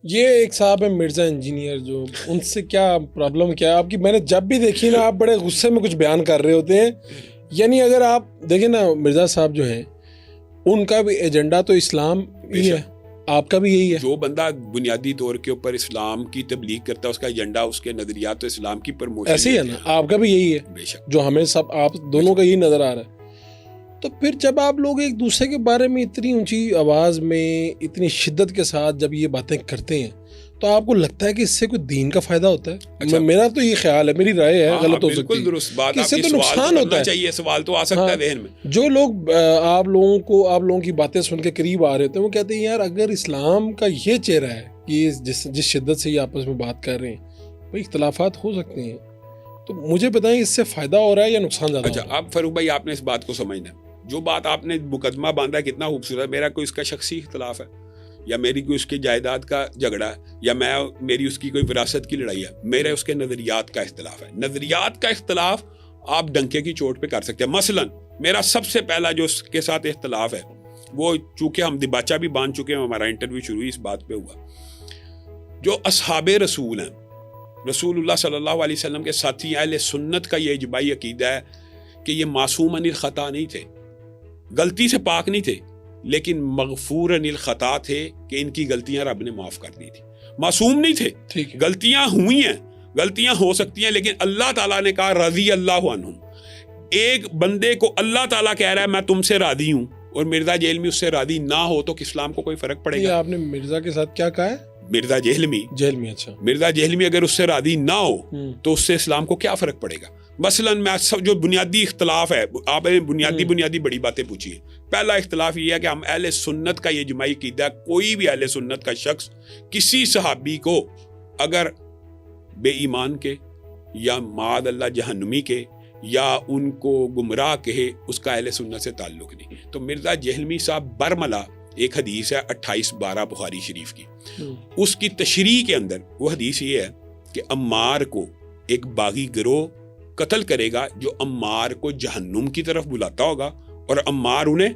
یہ ایک صاحب ہے مرزا انجینئر، جو ان سے کیا پرابلم کیا ہے آپ کی؟ میں نے جب بھی دیکھی نا، آپ بڑے غصے میں کچھ بیان کر رہے ہوتے ہیں. یعنی اگر آپ دیکھیں نا، مرزا صاحب جو ہیں ان کا بھی ایجنڈا تو اسلام ہی ہے، آپ کا بھی یہی ہے. جو بندہ بنیادی طور کے اوپر اسلام کی تبلیغ کرتا ہے، اس کا ایجنڈا، اس کے نظریات تو اسلام کی پرموشن ایسے ہی ہے نا، آپ کا بھی یہی ہے. بے شک. جو ہمیں سب آپ دونوں کا یہی نظر آ رہا ہے. تو پھر جب آپ لوگ ایک دوسرے کے بارے میں اتنی اونچی آواز میں اتنی شدت کے ساتھ جب یہ باتیں کرتے ہیں، تو آپ کو لگتا ہے کہ اس سے کوئی دین کا فائدہ ہوتا ہے؟ اچھا، میرا تو یہ خیال ہے، میری رائے ہے، غلط ہو سکتی بالکل درست بات. کہ اس سے آپ تو کی سوال نقصان تو ہوتا کرنا ہے. چاہیے، سوال تو آ سکتا ہے ذہن میں. جو لوگ آپ لوگوں کی باتیں سن کے قریب آ رہے تھے، وہ کہتے ہیں یار اگر اسلام کا یہ چہرہ ہے کہ جس شدت سے یہ آپس میں بات کر رہے ہیں، بھائی اختلافات ہو سکتے ہیں، تو مجھے بتائیں اس سے فائدہ ہو رہا ہے یا نقصان زیادہ ہو رہا ہے؟ اچھا، اب فاروق بھائی آپ نے اس بات کو سمجھنا ہے. جو بات آپ نے مقدمہ باندھا ہے کتنا خوبصورت ہے. میرا کوئی اس کا شخصی اختلاف ہے، یا میری کوئی اس کی جائیداد کا جھگڑا ہے، یا میری اس کی کوئی وراثت کی لڑائی ہے. میرے اس کے نظریات کا اختلاف ہے. نظریات کا اختلاف آپ ڈنکے کی چوٹ پہ کر سکتے ہیں. مثلا میرا سب سے پہلا جو اس کے ساتھ اختلاف ہے، وہ چونکہ ہم دباچہ بھی باندھ چکے ہیں، ہمارا انٹرویو شروع ہی اس بات پہ ہوا. جو اصحاب رسول ہیں، رسول اللہ صلی اللہ علیہ وسلم کے ساتھی، اہل سنت کا یہ اجماعی عقیدہ ہے کہ یہ معصوم عن الخطا نہیں تھے، غلطی سے پاک نہیں تھے، لیکن مغفور عن الخطا تھے کہ ان کی غلطیاں رب نے معاف کر دی تھی. معصوم نہیں تھے، ٹھیک ہے، غلطیاں ہوئی ہیں، غلطیاں ہو سکتی ہیں، لیکن اللہ تعالیٰ نے کہا رضی اللہ عنہم. ایک بندے کو اللہ تعالیٰ کہہ رہا ہے میں تم سے راضی ہوں، اور مرزا جہلمی اس سے راضی نہ ہو، تو اسلام کو کوئی فرق پڑے یہ گا؟ آپ نے مرزا کے ساتھ کیا کہا ہے؟ مرزا جہلمی، جیل میں. اچھا، مرزا جہلمی اگر اس سے راضی نہ ہو تو اس سے اسلام کو کیا فرق پڑے گا؟ مثلا میں جو بنیادی اختلاف ہے، آپ نے بنیادی بڑی باتیں پوچھی ہیں. پہلا اختلاف یہ ہے کہ ہم اہل سنت کا یہ اجماعی عقیدہ ہے، کوئی بھی اہل سنت کا شخص کسی صحابی کو اگر بے ایمان کے یا معاذ اللہ جہنمی کے یا ان کو گمراہ کہے، اس کا اہل سنت سے تعلق نہیں. تو مرزا جہلمی صاحب برملا ایک حدیث ہے 28/12 بخاری شریف کی، اس کی تشریح کے اندر وہ حدیث یہ ہے کہ عمار کو ایک باغی گروہ قتل کرے گا جو عمار کو جہنم کی طرف بلاتا ہوگا، اور عمار انہیں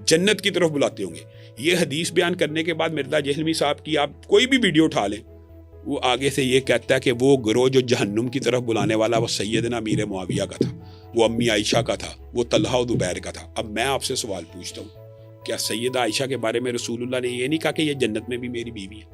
جنت کی طرف بلاتے ہوں گے. یہ حدیث بیان کرنے کے بعد مرزا جہلمی صاحب کی آپ کوئی بھی ویڈیو اٹھا لیں، وہ آگے سے یہ کہتا ہے کہ وہ گروہ جو جہنم کی طرف بلانے والا وہ سیدنا امیر معاویہ کا تھا، وہ امی عائشہ کا تھا، وہ طلحہ و زبیر کا تھا. اب میں آپ سے سوال پوچھتا ہوں، کیا سیدہ عائشہ کے بارے میں رسول اللہ نے یہ نہیں کہا کہ یہ جنت میں بھی میری بیوی ہے؟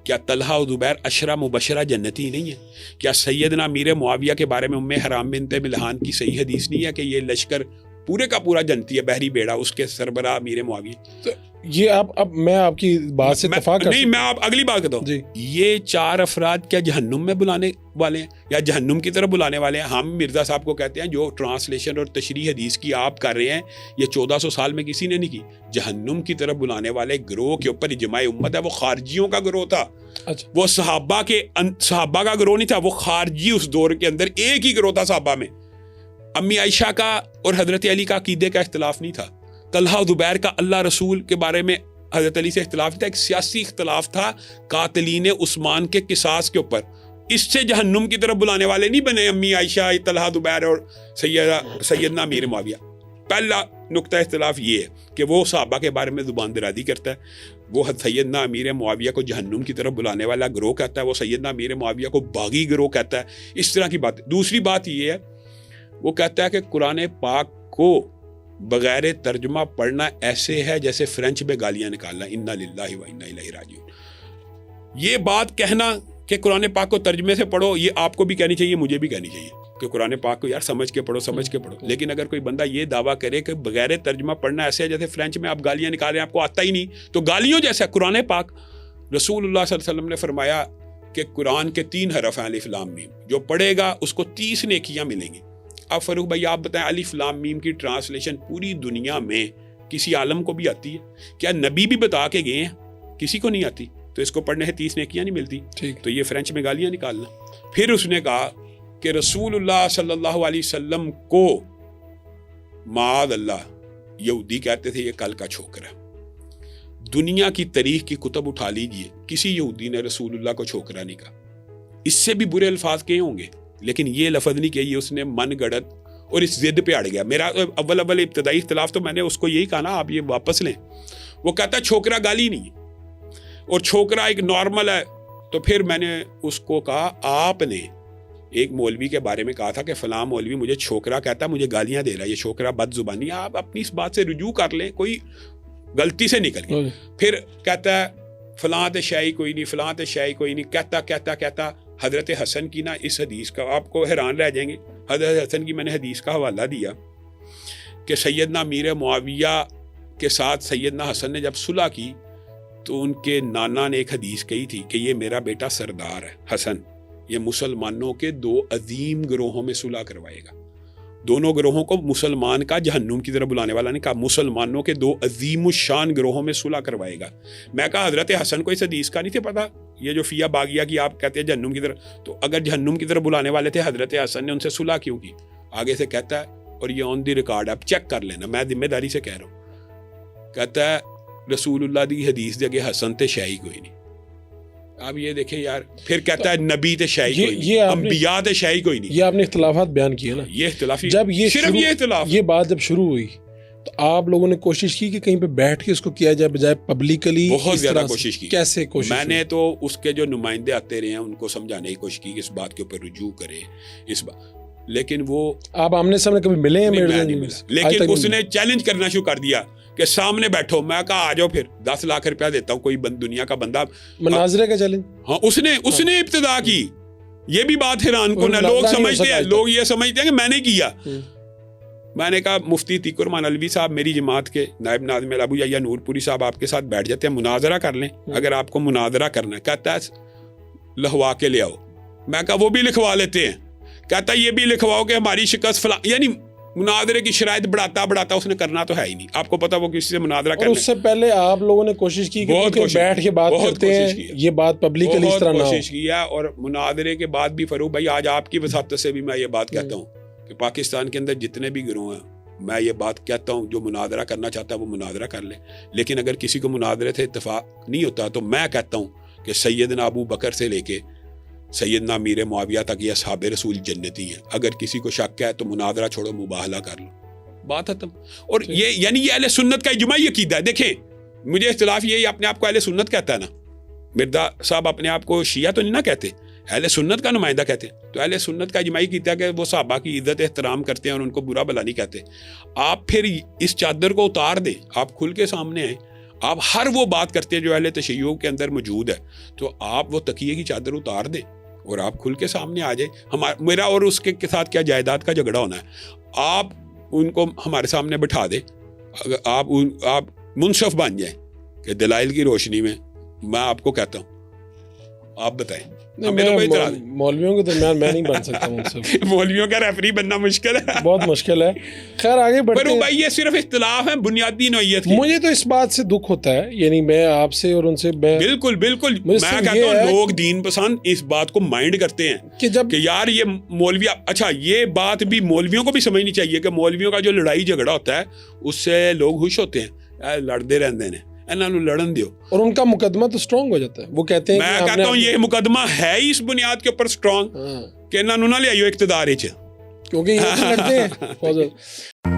کیا طلحہ و زبیر عشرہ مبشرہ جنتی نہیں ہے؟ کیا سیدنا امیر معاویہ کے بارے میں ام حرام بنت ملحان کی صحیح حدیث نہیں ہے کہ یہ لشکر پورے کا پورا جنتی ہے، بحری بیڑا اس کے سربراہ امیر معاویہ؟ یہ اب میں آپ کی بات سے اتفاق نہیں، میں آپ اگلی بات کرتا ہوں. جی، یہ 4 افراد کیا جہنم میں بلانے والے ہیں یا جہنم کی طرف بلانے والے ہیں؟ ہم مرزا صاحب کو کہتے ہیں جو ٹرانسلیشن اور تشریح حدیث کی آپ کر رہے ہیں، یہ 1400 سال میں کسی نے نہیں کی. جہنم کی طرف بلانے والے گروہ کے اوپر اجماع امت ہے، وہ خارجیوں کا گروہ تھا. اچھا، وہ صحابہ کا گروہ نہیں تھا، وہ خارجی اس دور کے اندر ایک ہی گروہ تھا صحابہ میں. امی عائشہ کا اور حضرت علی کا عقیدے کا اختلاف نہیں تھا. طلحہ و زبیر کا اللہ رسول کے بارے میں حضرت علی سے اختلاف تھا. ایک سیاسی اختلاف تھا قاتلین عثمان کے قصاص کے اوپر. اس سے جہنم کی طرف بلانے والے نہیں بنے امی عائشہ، طلحہ زبیر اور سیدنا امیر معاویہ. پہلا نقطہ اختلاف یہ ہے کہ وہ صحابہ کے بارے میں زبان درازی کرتا ہے، وہ سیدنا امیر معاویہ کو جہنم کی طرف بلانے والا گروہ کہتا ہے، وہ سیدنا امیر معاویہ کو باغی گروہ کہتا ہے. اس طرح کی بات. دوسری بات یہ ہے، وہ کہتا ہے کہ قرآن پاک کو بغیر ترجمہ پڑھنا ایسے ہے جیسے فرینچ میں گالیاں نکالنا، انا للہ و انا الیہ راجعون. یہ بات کہنا کہ قرآن پاک کو ترجمے سے پڑھو، یہ آپ کو بھی کہنی چاہیے، مجھے بھی کہنی چاہیے کہ قرآن پاک کو یار سمجھ کے پڑھو. لیکن اگر کوئی بندہ یہ دعویٰ کرے کہ بغیر ترجمہ پڑھنا ایسے ہے جیسے فرینچ میں آپ گالیاں نکال رہے ہیں، آپ کو آتا ہی نہیں، تو گالیوں جیسا قرآن پاک. رسول اللہ صلی اللہ علیہ وسلم نے فرمایا کہ قرآن کے 3 حرف ہیں، الف لام میم، جو پڑھے گا اس کو 30 نیکیاں ملیں گی. اب فاروق بھائی آپ بتائیں، الف لام میم کی ٹرانسلیشن پوری دنیا میں کسی عالم کو بھی آتی ہے؟ کیا نبی بھی بتا کے گئے ہیں؟ کسی کو نہیں آتی. تو اس کو پڑھنے سے 30 نیکیاں نہیں ملتی. تو یہ فرینچ میں گالیاں نکالنا. پھر اس نے کہا کہ رسول اللہ صلی اللہ علیہ وسلم کو معاذ اللہ یہودی کہتے تھے، یہ کل کا چھوکرا. دنیا کی تاریخ کی کتب اٹھا لیجئے، کسی یہودی نے رسول اللہ کو چھوکرا نہیں کہا. اس سے بھی برے الفاظ کہے ہوں گے، لیکن یہ لفظ نہیں کہی. اس نے من گڑت اور اس ضد پہ اڑ گیا. میرا اول ابتدائی اختلاف تو میں نے اس کو یہی کہا نا، آپ یہ واپس لیں. وہ کہتا چھوکرا گالی نہیں. اور چھوکرا ایک نارمل ہے. تو پھر میں نے اس کو کہا آپ نے ایک مولوی کے بارے میں کہا تھا کہ فلاں مولوی مجھے چھوکرا کہتا ہے, مجھے گالیاں دے رہا ہے, یہ چھوکرا بد زبانی. آپ اپنی اس بات سے رجوع کر لیں, کوئی غلطی سے نکل گئی. پھر کہتا ہے فلاں تے شاہی کوئی نہیں, فلاں تے شاہی کوئی نہیں. کہتا حضرت حسن کی نا اس حدیث کا, آپ کو حیران رہ جائیں گے, حضرت حسن کی میں نے حدیث کا حوالہ دیا کہ سیدنا امیر معاویہ کے ساتھ سیدنا حسن نے جب صلح کی تو ان کے نانا نے ایک حدیث کہی تھی کہ یہ میرا بیٹا سردار ہے حسن, یہ مسلمانوں کے 2 عظیم گروہوں میں صلح کروائے گا. دونوں گروہوں کو مسلمان کا جہنم کی طرف بلانے والا نہیں کہا, مسلمانوں کے 2 عظیم الشان گروہوں میں صلح کروائے گا. میں کہا حضرت حسن کو اس حدیث کا نہیں تھا پتا, یہ جو فیہ باغیہ کی آپ کہتے ہیں جہنم کی طرف, تو اگر جہنم کی طرف بلانے والے تھے حضرت حسن نے ان سے صلح کیوں کی؟ آگے سے کہتا ہے, اور یہ آن دی ریکارڈ آپ چیک کر لینا, میں ذمہ داری سے کہہ رہا ہوں, کہتا ہے رسول اللہ دی حدیث دے کہ حسن تے شاہی کوئی نہیں. اب یہ دیکھیں یار, پھر کہتا ہے نبی تے شاہی کوئی نہیں, انبیاء تے شاہی کوئی نہیں. یہ آپ نے اختلافات بیان کیے نا, یہ اختلافی, جب یہ صرف یہ اختلاف, یہ بات جب شروع ہوئی تو آپ لوگوں نے کوشش کی کہ کہیں پہ بیٹھ کے اس کو کیا جائے بجائے پبلکلی؟ بہت زیادہ کوشش کی. کیسے کوشش؟ میں نے تو اس کے جو نمائندے آتے رہے ہیں ان کو سمجھانے کی کوشش کی کہ اس بات کے اوپر رجوع کرے اس بات, لیکن وہ آپ آمنے سامنے کبھی ملے ہیں؟ لیکن اس نے چیلنج کرنا شروع کر دیا کہ سامنے بیٹھو. میں کہا آ جاؤ, پھر 10 لاکھ روپیہ دیتا ہوں, کوئی دنیا کا بندہ. مناظرے کا چیلنج, ہاں اس نے ابتدا کی. یہ بھی بات حیران کن ہے, لوگ سمجھتے ہیں, لوگ یہ سمجھتے ہیں کہ میں نے کیا. میں نے کہا مفتی تیق الرحمان علوی صاحب میری جماعت کے نائب ناظم ابو یحییٰ نور پوری صاحب آپ کے ساتھ بیٹھ جاتے ہیں, مناظرہ کر لیں اگر آپ کو مناظرہ کرنا ہے. کہتا ہے لکھوا کے لے آؤ. میں کہا وہ بھی لکھوا لیتے ہیں. کہتا ہے یہ بھی لکھواؤ کہ ہماری شکست فلاں, یعنی مناظرے کی شرائط بڑھاتا اس نے کرنا تو ہے ہی نہیں. آپ کو پتا وہ کسی سے مناظرہ کرنا. اور اس سے پہلے آپ لوگوں نے کوشش کی کہ بیٹھ کے بات کرتے ہیں, یہ بات پبلکلی اس طرح نہ ہو. کوشش کیا, اور مناظرے کے بعد بھی فاروق بھائی آج آپ کی وساطت سے بھی میں یہ بات کہتا ہوں کہ پاکستان کے اندر جتنے بھی گروہ ہیں, میں یہ بات کہتا ہوں جو مناظرہ کرنا چاہتا ہے وہ مناظرہ کر لے, لیکن اگر کسی کو مناظرے سے اتفاق نہیں ہوتا تو میں کہتا ہوں کہ سیدنا ابو بکر سے لے کے سیدنا امیر معاویہ تک یہ اصحاب رسول جنتی ہیں. اگر کسی کو شک ہے تو مناظرہ چھوڑو, مباہلہ کر لو, بات ختم. اور یہ یعنی یہ اہل سنت کا اجماعی عقیدہ ہے. دیکھیں مجھے اختلاف یہی اپنے آپ کو اہل سنت کہتا ہے نا, مرزا صاحب اپنے آپ کو شیعہ تو نہیں نا کہتے, اہل سنت کا نمائندہ کہتے ہیں. تو اہل سنت کا اجماعی کہتا ہے کہ وہ صحابہ کی عزت احترام کرتے ہیں اور ان کو برا بھلا نہیں کہتے. آپ پھر اس چادر کو اتار دیں, آپ کھل کے سامنے آئیں, آپ ہر وہ بات کرتے ہیں جو اہل تشیع کے اندر موجود ہے, تو آپ وہ تقیے کی چادر اتار دیں اور آپ کھل کے سامنے آ جائیں. میرا اور اس کے ساتھ کیا جائیداد کا جھگڑا ہونا ہے, آپ ان کو ہمارے سامنے بٹھا دیں, آپ منصف بن جائیں کہ دلائل کی روشنی میں میں آپ کو کہتا ہوں, آپ بتائیں. مولویوں کے درمیان میں نہیں بن سکتا منصف. مولویوں کا ریفری بننا مشکل ہے, بہت مشکل ہے. خیر آگے بڑھتے ہیں. بھائی یہ صرف اختلاف ہے بنیادی نوعیت کی. مجھے تو اس بات سے دکھ ہوتا ہے, یعنی میں آپ سے اور ان سے بالکل میں کہتا ہوں لوگ دین پسند اس بات کو مائنڈ کرتے ہیں کہ یار یہ مولوی, اچھا یہ بات بھی مولویوں کو بھی سمجھنی چاہیے کہ مولویوں کا جو لڑائی جھگڑا ہوتا ہے اس سے لوگ خوش ہوتے ہیں, لڑتے رہتے ہیں, انہاں نوں لڑن دیو, اور ان کا مقدمہ تو سٹرونگ ہو جاتا ہے. وہ کہتے ہیں میں کہتا ہوں یہ مقدمہ ہے ہی اس بنیاد کے اوپر سٹرونگ کہ انہاں نوں نہ لے آئیو اقتدار وچ, کیونکہ یہ لڑتے ہیں.